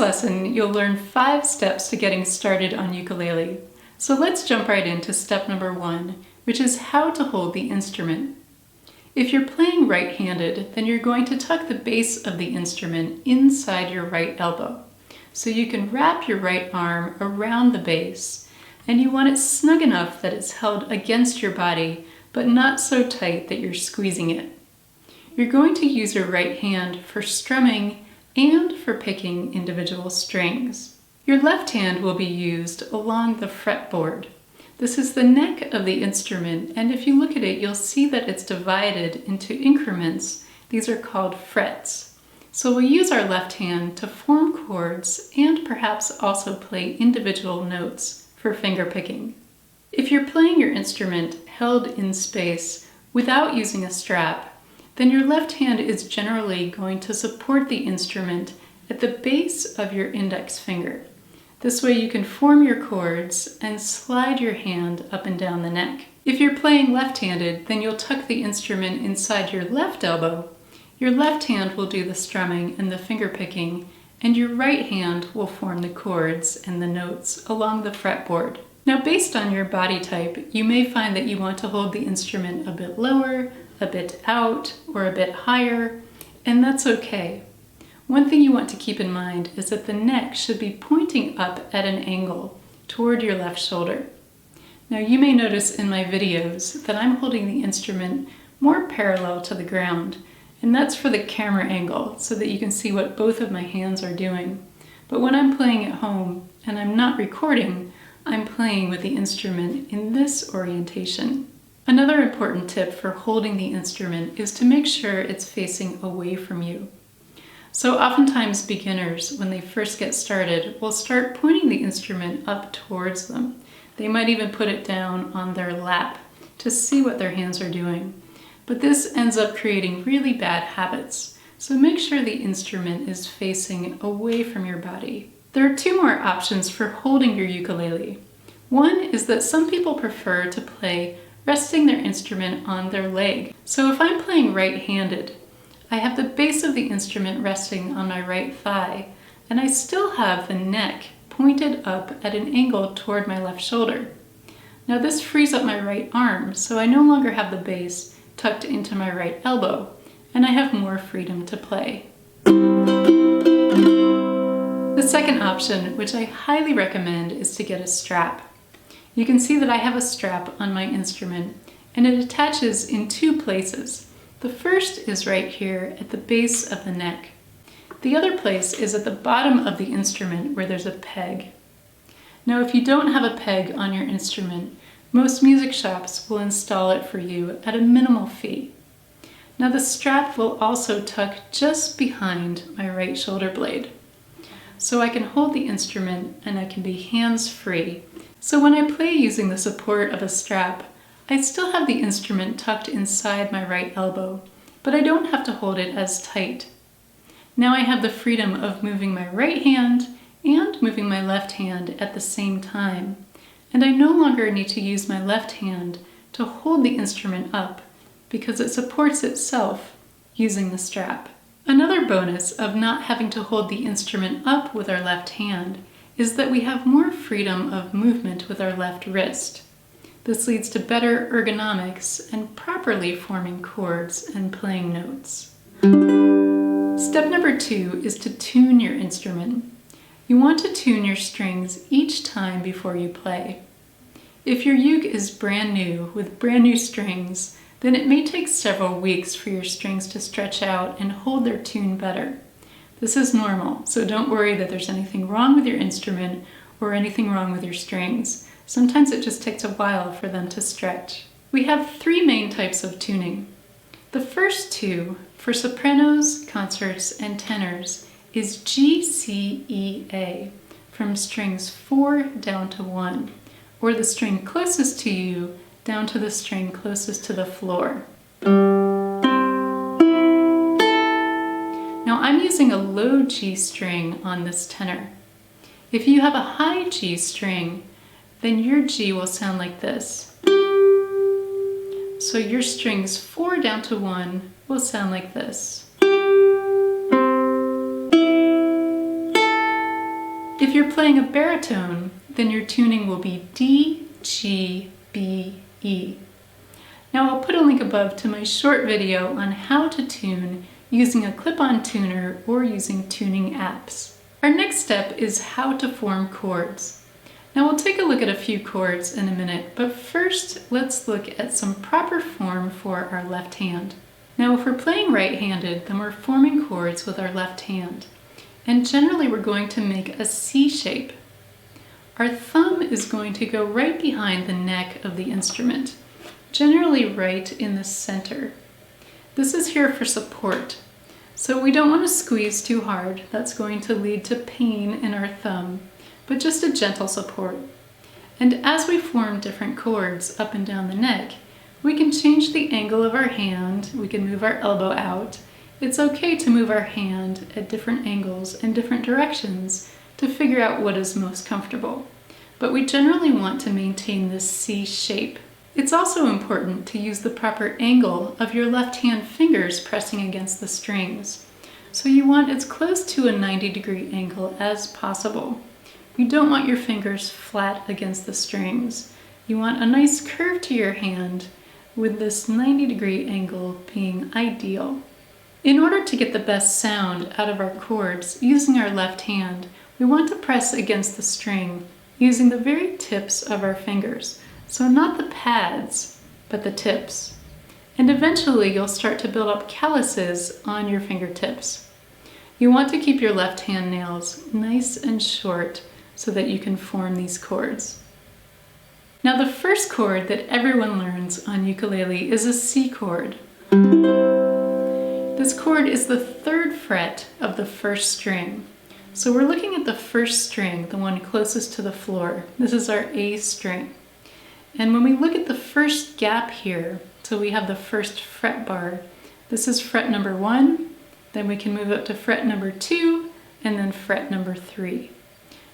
lesson, you'll learn 5 steps to getting started on ukulele. So let's jump right into step number 1, which is how to hold the instrument. If you're playing right-handed, then you're going to tuck the base of the instrument inside your right elbow. So you can wrap your right arm around the bass, and you want it snug enough that it's held against your body, but not so tight that you're squeezing it. You're going to use your right hand for strumming and for picking individual strings. Your left hand will be used along the fretboard. This is the neck of the instrument, and if you look at it, you'll see that it's divided into increments. These are called frets. So we'll use our left hand to form chords and perhaps also play individual notes for finger picking. If you're playing your instrument held in space without using a strap, then your left hand is generally going to support the instrument at the base of your index finger. This way you can form your chords and slide your hand up and down the neck. If you're playing left-handed, then you'll tuck the instrument inside your left elbow. Your left hand will do the strumming and the finger picking, and your right hand will form the chords and the notes along the fretboard. Now, based on your body type, you may find that you want to hold the instrument a bit lower, a bit out, or a bit higher, and that's okay. One thing you want to keep in mind is that the neck should be pointing up at an angle toward your left shoulder. Now, you may notice in my videos that I'm holding the instrument more parallel to the ground, and that's for the camera angle so that you can see what both of my hands are doing. But when I'm playing at home and I'm not recording, I'm playing with the instrument in this orientation. Another important tip for holding the instrument is to make sure it's facing away from you. So oftentimes beginners, when they first get started, will start pointing the instrument up towards them. They might even put it down on their lap to see what their hands are doing. But this ends up creating really bad habits. So make sure the instrument is facing away from your body. There are 2 more options for holding your ukulele. One is that some people prefer to play resting their instrument on their leg. So if I'm playing right-handed, I have the base of the instrument resting on my right thigh, and I still have the neck pointed up at an angle toward my left shoulder. Now this frees up my right arm, so I no longer have the bass tucked into my right elbow, and I have more freedom to play. The second option, which I highly recommend, is to get a strap. You can see that I have a strap on my instrument, and it attaches in 2 places. The first is right here at the base of the neck. The other place is at the bottom of the instrument where there's a peg. Now, if you don't have a peg on your instrument, most music shops will install it for you at a minimal fee. Now, the strap will also tuck just behind my right shoulder blade. So I can hold the instrument and I can be hands-free. So when I play using the support of a strap, I still have the instrument tucked inside my right elbow, but I don't have to hold it as tight. Now I have the freedom of moving my right hand and moving my left hand at the same time, and I no longer need to use my left hand to hold the instrument up because it supports itself using the strap. Another bonus of not having to hold the instrument up with our left hand is that we have more freedom of movement with our left wrist. This leads to better ergonomics and properly forming chords and playing notes. Step number 2 is to tune your instrument. You want to tune your strings each time before you play. If your uke is brand new with brand new strings, then it may take several weeks for your strings to stretch out and hold their tune better. This is normal, so don't worry that there's anything wrong with your instrument or anything wrong with your strings. Sometimes it just takes a while for them to stretch. We have 3 main types of tuning. The first 2, for sopranos, concerts, and tenors, is G, C, E, A, from strings 4 down to 1, or the string closest to you down to the string closest to the floor. Now I'm using a low G string on this tenor. If you have a high G string, then your G will sound like this. So your strings 4 down to 1 will sound like this. If you're playing a baritone, then your tuning will be D, G, B, E. Now I'll put a link above to my short video on how to tune using a clip-on tuner or using tuning apps. Our next step is how to form chords. Now we'll take a look at a few chords in a minute, but first let's look at some proper form for our left hand. Now if we're playing right-handed, then we're forming chords with our left hand. And generally we're going to make a C shape. Our thumb is going to go right behind the neck of the instrument, generally right in the center. This is here for support. So we don't want to squeeze too hard. That's going to lead to pain in our thumb, but just a gentle support. And as we form different chords up and down the neck, we can change the angle of our hand, we can move our elbow out. It's okay to move our hand at different angles and different directions to figure out what is most comfortable. But we generally want to maintain this C shape. It's also important to use the proper angle of your left hand fingers pressing against the strings. So you want as close to a 90-degree angle as possible. You don't want your fingers flat against the strings. You want a nice curve to your hand with this 90-degree angle being ideal. In order to get the best sound out of our chords using our left hand, we want to press against the string using the very tips of our fingers. So not the pads, but the tips. And eventually you'll start to build up calluses on your fingertips. You want to keep your left hand nails nice and short so that you can form these chords. Now the first chord that everyone learns on ukulele is a C chord. This chord is the 3rd fret of the 1st string. So we're looking at the 1st string, the one closest to the floor. This is our A string. And when we look at the first gap here, so we have the 1st fret bar, this is fret number 1, then we can move up to fret number 2, and then fret number 3.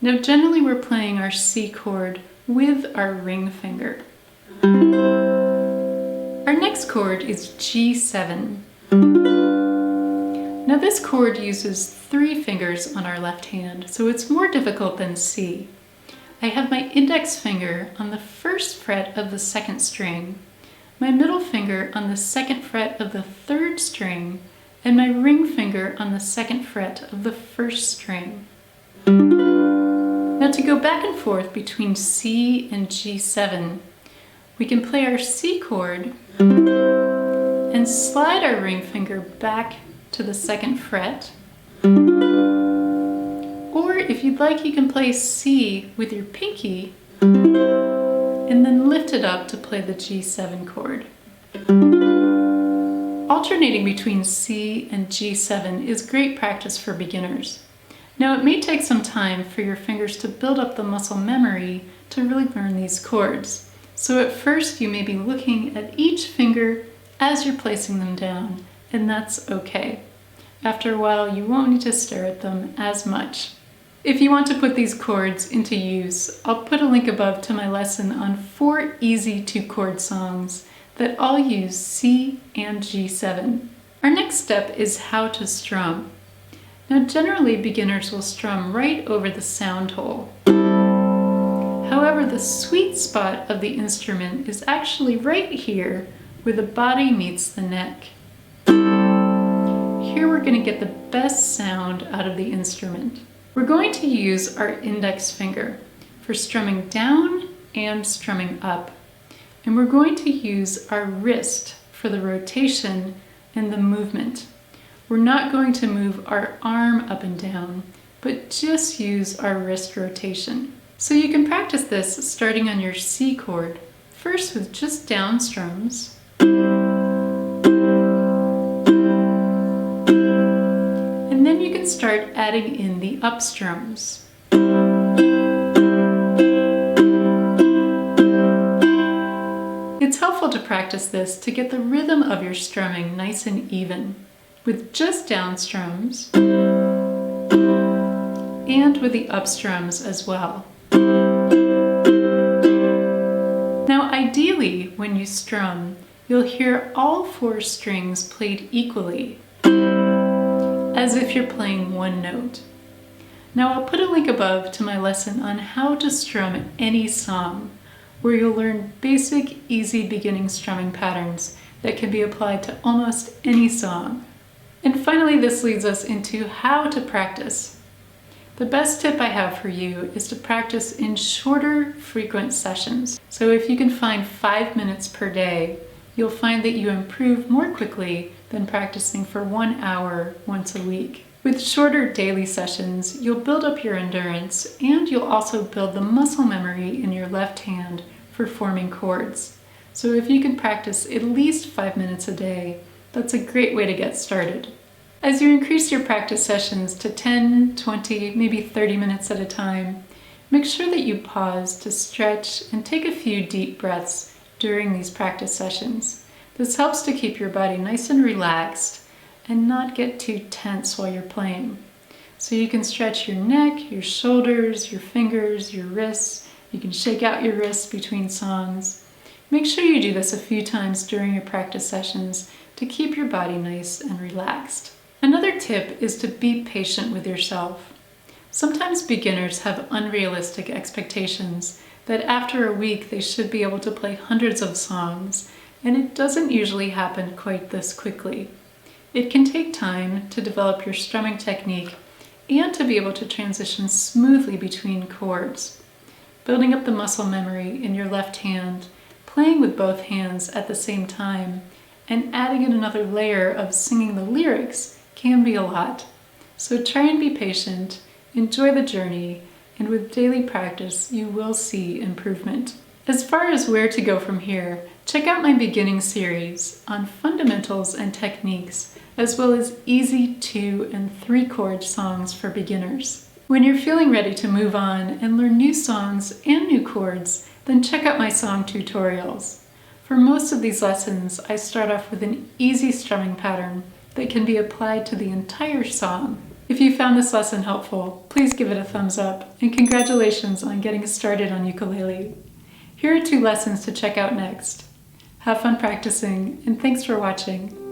Now generally we're playing our C chord with our ring finger. Our next chord is G7. Now this chord uses 3 fingers on our left hand, so it's more difficult than C. I have my index finger on the 1st fret of the 2nd string, my middle finger on the 2nd fret of the 3rd string, and my ring finger on the 2nd fret of the 1st string. Now to go back and forth between C and G7, we can play our C chord and slide our ring finger back to the 2nd fret. Or if you'd like, you can play C with your pinky and then lift it up to play the G7 chord. Alternating between C and G7 is great practice for beginners. Now it may take some time for your fingers to build up the muscle memory to really learn these chords. So at first you may be looking at each finger as you're placing them down, and that's okay. After a while you won't need to stare at them as much. If you want to put these chords into use, I'll put a link above to my lesson on 4 easy 2-chord songs that all use C and G7. Our next step is how to strum. Now generally beginners will strum right over the sound hole. However, the sweet spot of the instrument is actually right here where the body meets the neck. Here we're going to get the best sound out of the instrument. We're going to use our index finger for strumming down and strumming up. And we're going to use our wrist for the rotation and the movement. We're not going to move our arm up and down, but just use our wrist rotation. So you can practice this starting on your C chord, first with just down strums, and then you can start adding in the up strums. It's helpful to practice this to get the rhythm of your strumming nice and even, with just down strums and with the up strums as well. Now ideally, when you strum, you'll hear all 4 strings played equally, as if you're playing one note. Now I'll put a link above to my lesson on how to strum any song, where you'll learn basic, easy beginning strumming patterns that can be applied to almost any song. And finally, this leads us into how to practice. The best tip I have for you is to practice in shorter, frequent sessions. So if you can find 5 minutes per day, you'll find that you improve more quickly than practicing for 1 hour once a week. With shorter daily sessions, you'll build up your endurance, and you'll also build the muscle memory in your left hand for forming chords. So if you can practice at least 5 minutes a day, that's a great way to get started. As you increase your practice sessions to 10, 20, maybe 30 minutes at a time, make sure that you pause to stretch and take a few deep breaths during these practice sessions. This helps to keep your body nice and relaxed and not get too tense while you're playing. So you can stretch your neck, your shoulders, your fingers, your wrists. You can shake out your wrists between songs. Make sure you do this a few times during your practice sessions to keep your body nice and relaxed. Another tip is to be patient with yourself. Sometimes beginners have unrealistic expectations that after a week they should be able to play hundreds of songs, and it doesn't usually happen quite this quickly. It can take time to develop your strumming technique and to be able to transition smoothly between chords. Building up the muscle memory in your left hand, playing with both hands at the same time, and adding in another layer of singing the lyrics can be a lot. So try and be patient, enjoy the journey, and with daily practice, you will see improvement. As far as where to go from here, check out my beginning series on fundamentals and techniques, as well as easy 2 and 3 chord songs for beginners. When you're feeling ready to move on and learn new songs and new chords, then check out my song tutorials. For most of these lessons, I start off with an easy strumming pattern that can be applied to the entire song. If you found this lesson helpful, please give it a thumbs up, and congratulations on getting started on ukulele. Here are 2 lessons to check out next. Have fun practicing, and thanks for watching.